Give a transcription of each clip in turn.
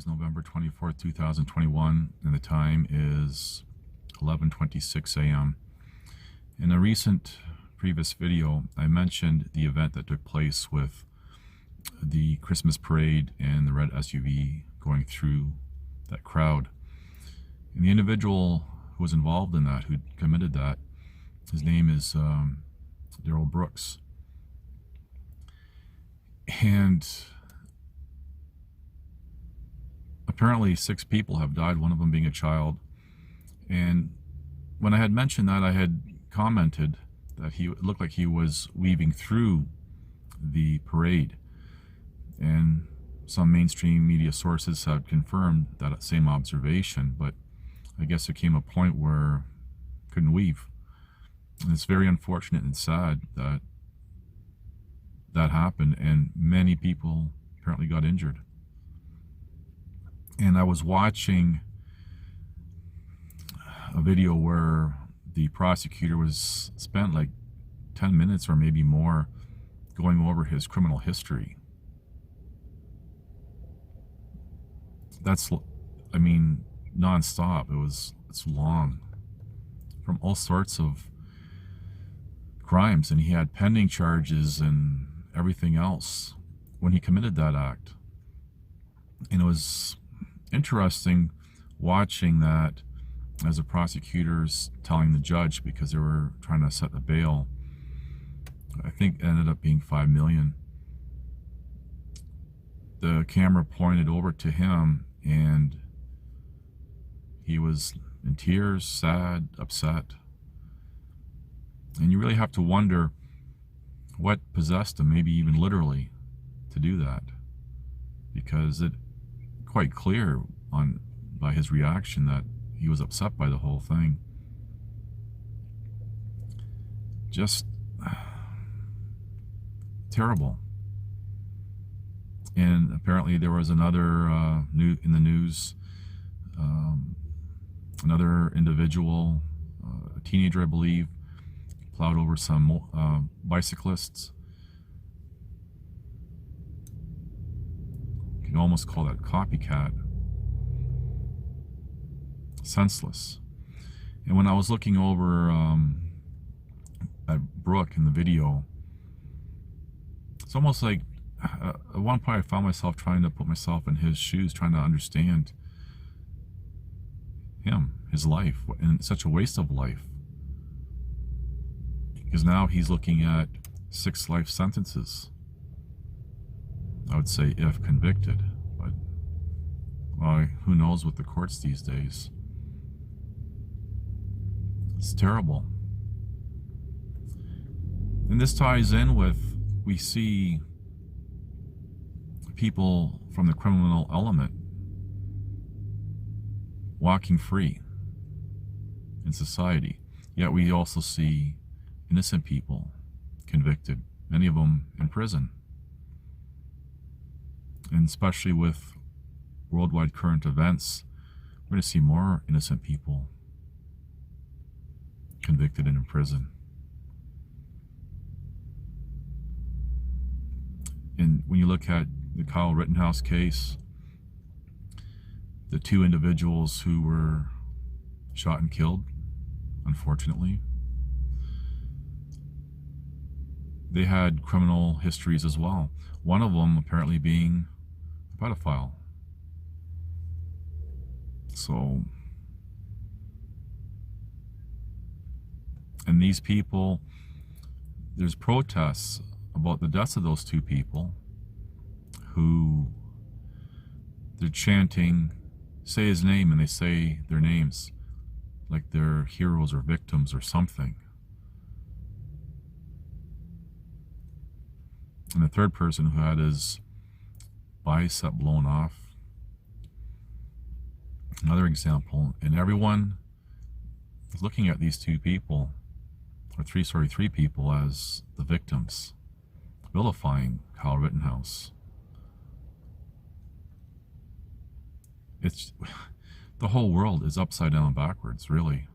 is November 24th, 2021, and the time is 11:26 a.m. In a recent previous video, I mentioned the event that took place with the Christmas parade and the red SUV going through that crowd. And the individual who was involved in that, who committed that, his name is Daryl Brooks. And apparently 6 people have died, one of them being a child. And when I had mentioned that, I had commented that it looked like he was weaving through the parade. And some mainstream media sources had confirmed that same observation, but I guess there came a point where couldn't weave. And it's very unfortunate and sad that that happened, and many people apparently got injured. And I was watching a video where the prosecutor was spent like 10 minutes or maybe more going over his criminal history. That's, I mean, non-stop. It's long, from all sorts of crimes, and he had pending charges and everything else when he committed that act. And it was interesting watching that as the prosecutors telling the judge, because they were trying to set the bail, I think it ended up being $5 million. The camera pointed over to him and he was in tears, sad, upset. And you really have to wonder what possessed him, maybe even literally, to do that, because it's quite clear by his reaction that he was upset by the whole thing. Just terrible. And apparently there was another in the news, another individual, a teenager I believe, plowed over some bicyclists. You can almost call that copycat. Senseless. And when I was looking over at Brooke in the video, it's almost like at one point I found myself trying to put myself in his shoes, trying to understand him, his life, and such a waste of life. Because now he's looking at 6 life sentences. I would say if convicted, but well, who knows with the courts these days. It's terrible. And this ties in with, we see people from the criminal element walking free in society. Yet we also see innocent people convicted, many of them in prison. And especially with worldwide current events, we're going to see more innocent people convicted and in prison. And when you look at the Kyle Rittenhouse case, the 2 individuals who were shot and killed, unfortunately, they had criminal histories as well. One of them apparently being a pedophile. So, and these people, there's protests about the deaths of those 2 people who they're chanting, say his name, and they say their names like they're heroes or victims or something. And the third person who had his bicep blown off, another example. And everyone is looking at these 2 people, or 3 people, as the victims, vilifying Kyle Rittenhouse. It's the whole world is upside down backwards, really.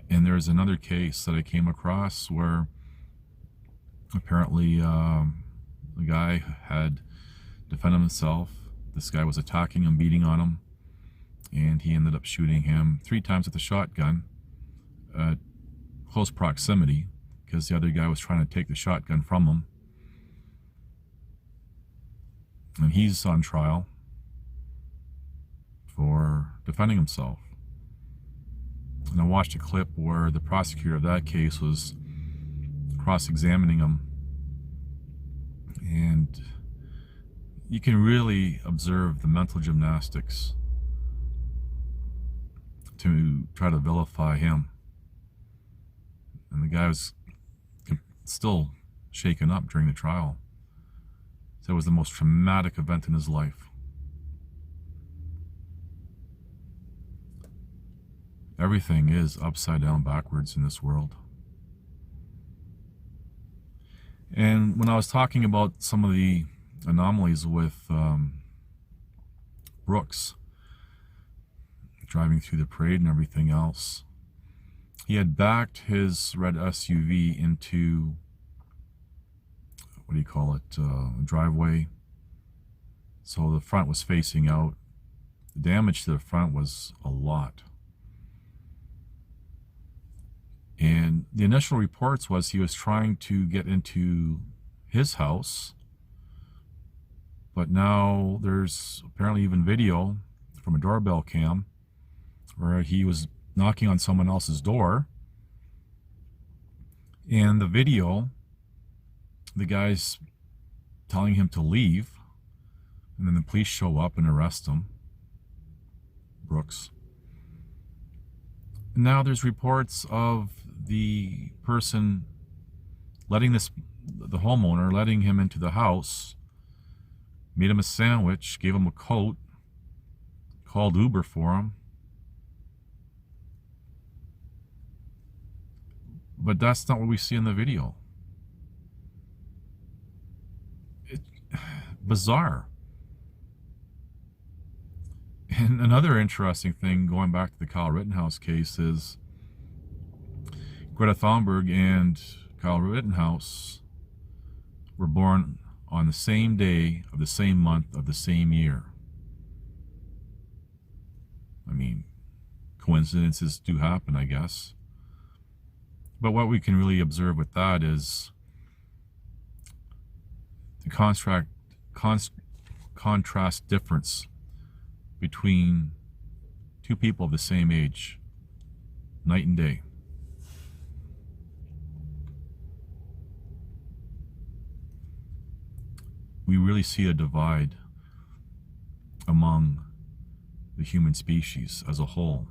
And there's another case that I came across where apparently the guy had defend himself. This guy was attacking him, beating on him, and he ended up shooting him 3 times with a shotgun at close proximity because the other guy was trying to take the shotgun from him. And he's on trial for defending himself. And I watched a clip where the prosecutor of that case was cross-examining him, and you can really observe the mental gymnastics to try to vilify him. And the guy was still shaken up during the trial. So it was the most traumatic event in his life. Everything is upside down backwards in this world. And when I was talking about some of the anomalies with Brooks driving through the parade and everything else, he had backed his red SUV into, what do you call it, a driveway. So the front was facing out. The damage to the front was a lot. And the initial reports was he was trying to get into his house, but now there's apparently even video from a doorbell cam where he was knocking on someone else's door. And the video, the guy's telling him to leave, and then the police show up and arrest him, Brooks. Now there's reports of the person letting the homeowner letting him into the house, made him a sandwich, gave him a coat, called Uber for him. But that's not what we see in the video. Bizarre. And another interesting thing, going back to the Kyle Rittenhouse case, is Greta Thunberg and Kyle Rittenhouse were born on the same day of the same month of the same year. I mean, coincidences do happen, I guess. But what we can really observe with that is the contrast difference between two people of the same age, night and day. We really see a divide among the human species as a whole,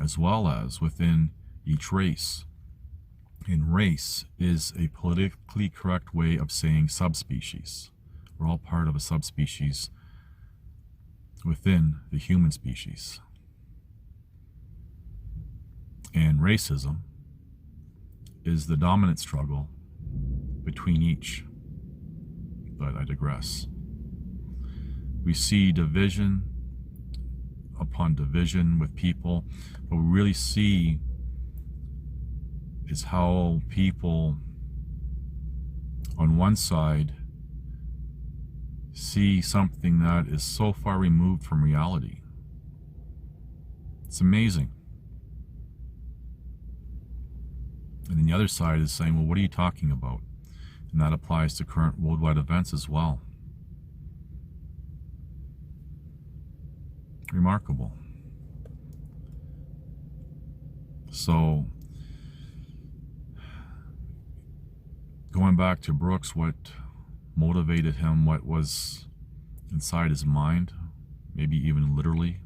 as well as within each race. And race is a politically correct way of saying subspecies. We're all part of a subspecies within the human species. And racism is the dominant struggle between each. But I digress. We see division upon division with people. What we really see is how people on one side see something that is so far removed from reality. It's amazing. And then the other side is saying, well, what are you talking about? And that applies to current worldwide events as well. Remarkable. So, going back to Brooks, what motivated him, what was inside his mind, maybe even literally,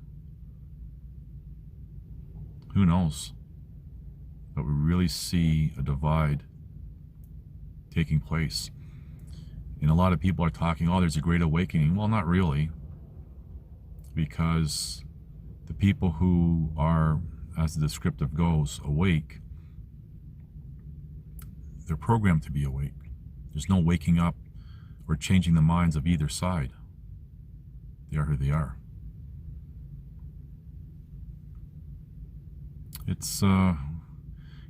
who knows? But we really see a divide taking place. And a lot of people are talking, oh, there's a great awakening. Well, not really. Because the people who are, as the descriptive goes, awake, they're programmed to be awake. There's no waking up or changing the minds of either side. They are who they are. It's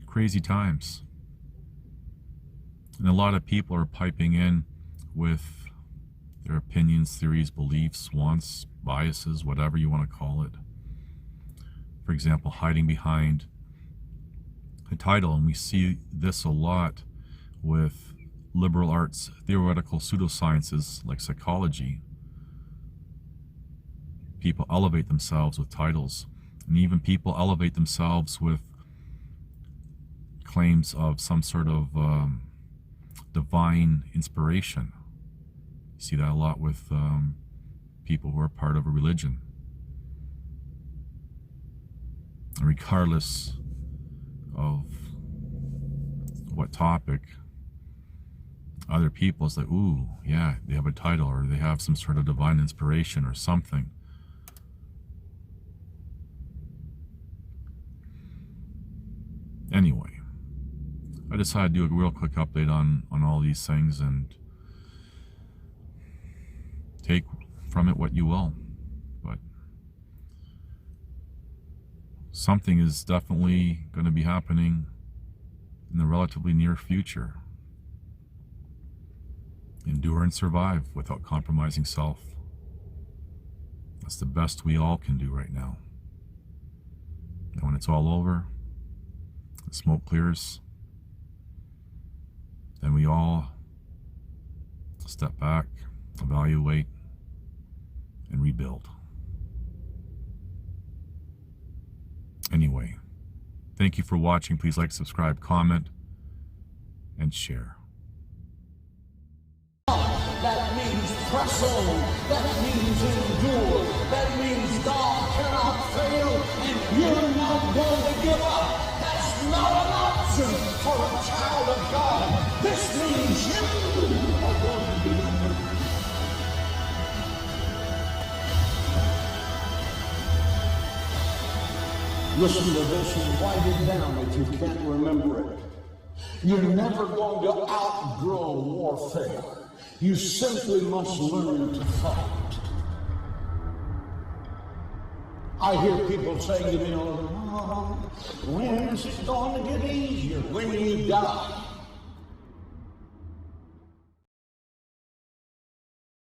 crazy times. And a lot of people are piping in with their opinions, theories, beliefs, wants, biases, whatever you want to call it. For example, hiding behind a title, and we see this a lot with liberal arts, theoretical pseudosciences like psychology. People elevate themselves with titles, and even people elevate themselves with claims of some sort of divine inspiration. You see that a lot with people who are part of a religion. And regardless of what topic, other people, it's like, ooh, yeah, they have a title, or they have some sort of divine inspiration or something. Anyway, I decided to do a real quick update on all these things, and take from it what you will. But something is definitely going to be happening in the relatively near future. Endure and survive without compromising self. That's the best we all can do right now. And when it's all over, the smoke clears, then we all step back, evaluate, and rebuild. Anyway, thank you for watching. Please like, subscribe, comment, and share. That means press on. That means endure. That means God cannot fail, and you're not going to give up. That's not an option for a child of God. This means you are going to be free. Listen to this and write it down if you can't remember it. You're never going to outgrow warfare. You simply must learn to fight. I hear people say, when is it going to get easier? When you die.